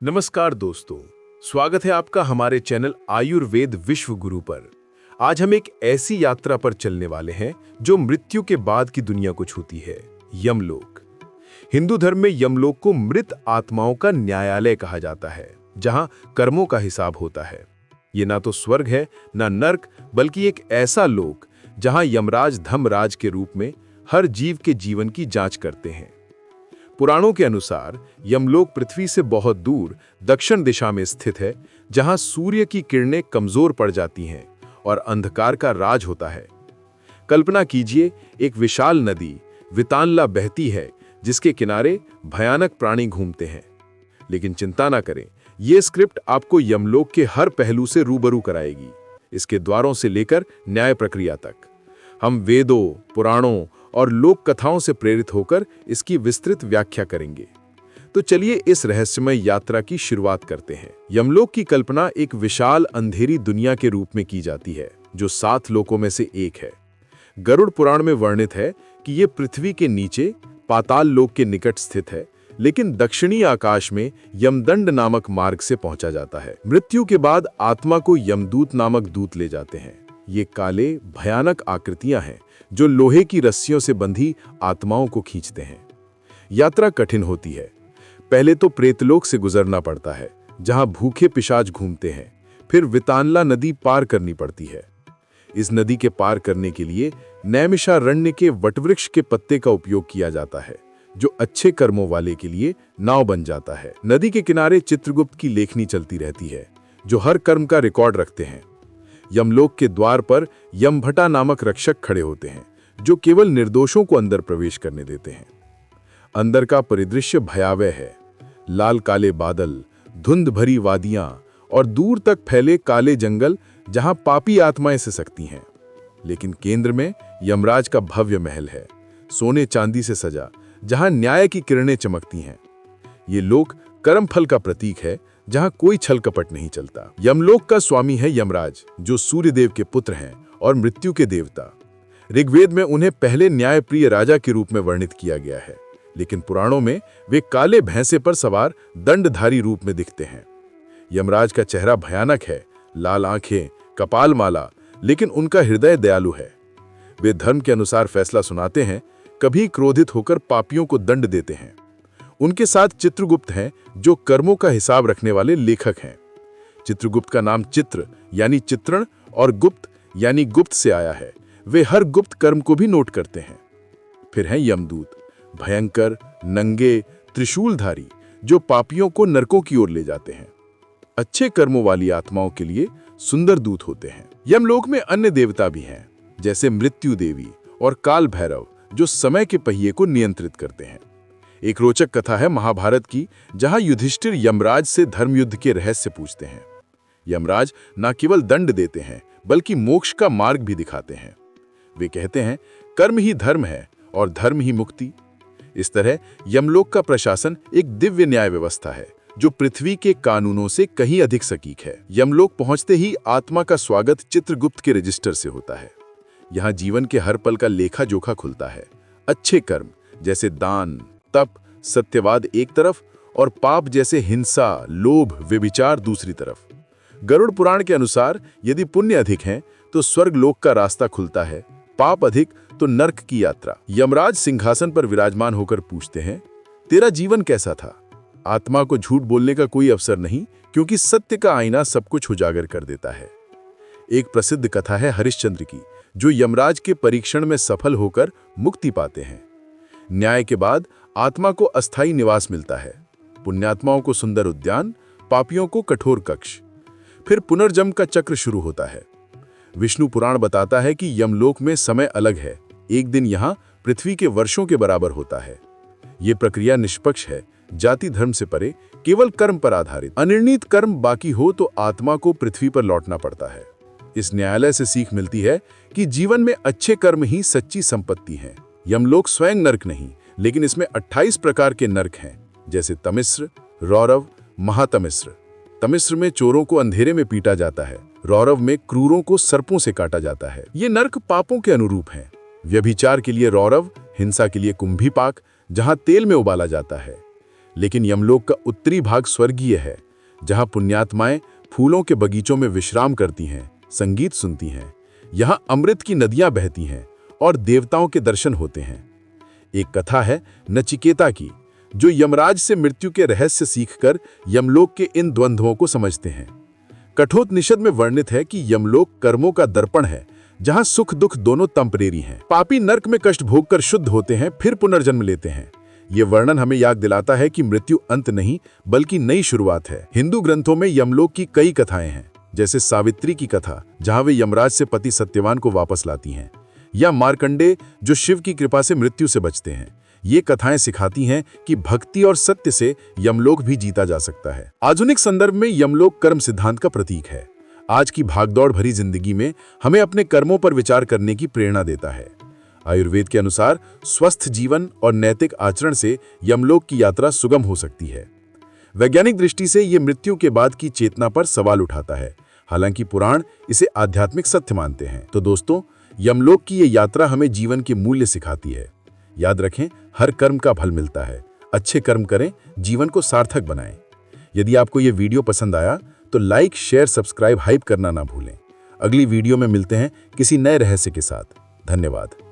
नमस्कार दोस्तों, स्वागत है आपका हमारे चैनल आयुर्वेद विश्व गुरु पर। आज हम एक ऐसी यात्रा पर चलने वाले हैं जो मृत्यु के बाद की दुनिया को छूती है, यमलोक। हिंदू धर्म में यमलोक को मृत आत्माओं का न्यायालय कहा जाता है, जहां कर्मों का हिसाब होता है। ये ना तो स्वर्ग है ना नर्क, बल्कि एक ऐसा लोक जहां यमराज धर्मराज के रूप में हर जीव के जीवन की जांच करते हैं। पुराणों के अनुसार यमलोक पृथ्वी से बहुत दूर दक्षिण दिशा में स्थित है, जहां सूर्य की किरणें कमजोर पड़ जाती हैं और अंधकार का राज होता है। कल्पना कीजिए, एक विशाल नदी वितानला बहती है, जिसके किनारे भयानक प्राणी घूमते हैं। लेकिन चिंता ना करें, ये स्क्रिप्ट आपको यमलोक के हर पहलू से रूबरू कराएगी, इसके द्वारों से लेकर न्याय प्रक्रिया तक। हम वेदों, पुराणों और लोक कथाओं से प्रेरित होकर इसकी विस्तृत व्याख्या करेंगे। तो चलिए इस रहस्यमय यात्रा की शुरुआत करते हैं। यमलोक की कल्पना एक विशाल अंधेरी दुनिया के रूप में की जाती है, जो 7 लोकों में से एक है। गरुड़ पुराण में वर्णित है कि यह पृथ्वी के नीचे पाताल लोक के निकट स्थित है, लेकिन दक्षिणी आकाश में यमदंड नामक मार्ग से पहुंचा जाता है। मृत्यु के बाद आत्मा को यमदूत नामक दूत ले जाते हैं। ये काले भयानक आकृतियां हैं जो लोहे की रस्सियों से बंधी आत्माओं को खींचते हैं। यात्रा कठिन होती है। पहले तो प्रेतलोक से गुजरना पड़ता है, जहां भूखे पिशाच घूमते हैं। फिर वितानला नदी पार करनी पड़ती है। इस नदी के पार करने के लिए नैमिषारण्य के वटवृक्ष के पत्ते का उपयोग किया जाता है, जो अच्छे कर्मों वाले के लिए नाव बन जाता है। नदी के किनारे चित्रगुप्त की लेखनी चलती रहती है, जो हर कर्म का रिकॉर्ड रखते हैं। यमलोक के द्वार पर यमभटा नामक रक्षक खड़े होते हैं, जो केवल निर्दोषों को अंदर प्रवेश करने देते हैं। अंदर का परिदृश्य भयावह है। लाल काले बादल, धुंध भरी वादियां और दूर तक फैले काले जंगल, जहां पापी आत्माएं सिसकती हैं। लेकिन केंद्र में यमराज का भव्य महल है, सोने चांदी से सजा, जहां न्याय की किरणें चमकती हैं। ये लोक कर्मफल का प्रतीक है, जहां कोई छल कपट नहीं चलता। यमलोक का स्वामी है यमराज, जो सूर्यदेव के पुत्र हैं और मृत्यु के देवता। ऋग्वेद में उन्हें पहले न्यायप्रिय राजा के रूप में वर्णित किया गया है, लेकिन पुराणों में वे काले भैंसे पर सवार दंडधारी रूप में दिखते हैं। यमराज का चेहरा भयानक है, लाल आंखें, कपाल माला, लेकिन उनका हृदय दयालु है। वे धर्म के अनुसार फैसला सुनाते हैं, कभी क्रोधित होकर पापियों को दंड देते हैं। उनके साथ चित्रगुप्त हैं, जो कर्मों का हिसाब रखने वाले लेखक हैं। चित्रगुप्त का नाम चित्र यानी चित्रण और गुप्त यानी गुप्त से आया है। वे हर गुप्त कर्म को भी नोट करते हैं। फिर हैं यमदूत, भयंकर, नंगे, त्रिशूलधारी, जो पापियों को नरकों की ओर ले जाते हैं। अच्छे कर्मों वाली आत्माओं के लिए सुंदर दूत होते हैं। यमलोक में अन्य देवता भी हैं, जैसे मृत्यु देवी और काल भैरव, जो समय के पहिए को नियंत्रित करते हैं। एक रोचक कथा है महाभारत की, जहां युधिष्ठिर यमराज से धर्मयुद्ध के रहस्य पूछते हैं। यमराज न केवल दंड देते हैं, बल्कि मोक्ष का मार्ग भी दिखाते हैं। वे कहते हैं, कर्म ही धर्म है और धर्म ही मुक्ति। इस तरह यमलोक का प्रशासन एक दिव्य न्याय व्यवस्था है, जो पृथ्वी के कानूनों से कहीं अधिक सटीक है। यमलोक पहुंचते ही आत्मा का स्वागत चित्रगुप्त के रजिस्टर से होता है। यहाँ जीवन के हर पल का लेखा जोखा खुलता है। अच्छे कर्म जैसे दान, तप, सत्यवाद एक तरफ और पाप जैसे हिंसा, लोभ, व्यभिचार दूसरी तरफ। गरुड़ पुराण के अनुसार यदि पुण्य अधिक हैं तो स्वर्ग लोक का रास्ता खुलता है, पाप अधिक तो नर्क की यात्रा। यमराज सिंहासन पर विराजमान होकर पूछते हैं, तेरा जीवन कैसा था? आत्मा को झूठ बोलने का कोई अवसर नहीं, क्योंकि सत्य का आईना सब कुछ उजागर कर देता है। एक प्रसिद्ध कथा है हरिश्चंद्र की, जो यमराज के परीक्षण में सफल होकर मुक्ति पाते हैं। न्याय के बाद आत्मा को अस्थायी निवास मिलता है। पुण्यात्माओं को सुंदर उद्यान, पापियों को कठोर कक्ष। फिर पुनर्जन्म का चक्र शुरू होता है। विष्णु पुराण बताता है कि यमलोक में समय अलग है। एक दिन यहाँ पृथ्वी के वर्षों के बराबर होता है। ये प्रक्रिया निष्पक्ष है, जाति धर्म से परे, केवल कर्म पर आधारित। अनिर्णीत कर्म बाकी हो तो आत्मा को पृथ्वी पर लौटना पड़ता है। इस न्यायालय से सीख मिलती है कि जीवन में अच्छे कर्म ही सच्ची संपत्ति है। यमलोक स्वयं नर्क नहीं, लेकिन इसमें 28 प्रकार के नर्क हैं, जैसे तमिश्र, रौरव, महातमिश्र। तमिश्र में चोरों को अंधेरे में पीटा जाता है, रौरव में क्रूरों को सर्पों से काटा जाता है। ये नर्क पापों के अनुरूप हैं। व्यभिचार के लिए रौरव, हिंसा के लिए कुंभीपाक, जहां तेल में उबाला जाता है। लेकिन यमलोक का उत्तरी भाग स्वर्गीय है, जहां पुण्यात्माएं फूलों के बगीचों में विश्राम करती हैं, संगीत सुनती हैं। यहां अमृत की नदियां बहती हैं और देवताओं के दर्शन होते हैं। एक कथा है नचिकेता की, जो यमराज से मृत्यु के रहस्य सीखकर यमलोक के इन द्वंद्वों को समझते हैं। कठोपनिषद में वर्णित है कि यमलोक कर्मों का दर्पण है, जहां सुख दुख दोनों टेम्परेरी हैं। पापी नर्क में कष्ट भोगकर शुद्ध होते हैं, फिर पुनर्जन्म लेते हैं। ये वर्णन हमें याद दिलाता है कि मृत्यु अंत नहीं बल्कि नई शुरुआत है। हिंदू ग्रंथों में यमलोक की कई कथाएं हैं, जैसे सावित्री की कथा, जहां वे यमराज से पति सत्यवान को वापस लाती हैं, या मार्कंडे जो शिव की कृपा से मृत्यु से बचते हैं। ये कथाएं सिखाती हैं कि भक्ति और सत्य से यमलोक भी जीता जा सकता है। आधुनिक संदर्भ में यमलोक कर्म सिद्धांत का प्रतीक है। आज की भागदौड़ भरी जिंदगी में हमें अपने कर्मों पर विचार करने की प्रेरणा देता है। आयुर्वेद के अनुसार स्वस्थ जीवन और नैतिक आचरण से यमलोक की यात्रा सुगम हो सकती है। वैज्ञानिक दृष्टि से ये मृत्यु के बाद की चेतना पर सवाल उठाता है, हालांकि पुराण इसे आध्यात्मिक सत्य मानते हैं। तो दोस्तों, यमलोक की ये यात्रा हमें जीवन के मूल्य सिखाती है। याद रखें, हर कर्म का फल मिलता है। अच्छे कर्म करें, जीवन को सार्थक बनाएं। यदि आपको ये वीडियो पसंद आया तो लाइक, शेयर, सब्सक्राइब, हाइप करना ना भूलें। अगली वीडियो में मिलते हैं किसी नए रहस्य के साथ। धन्यवाद।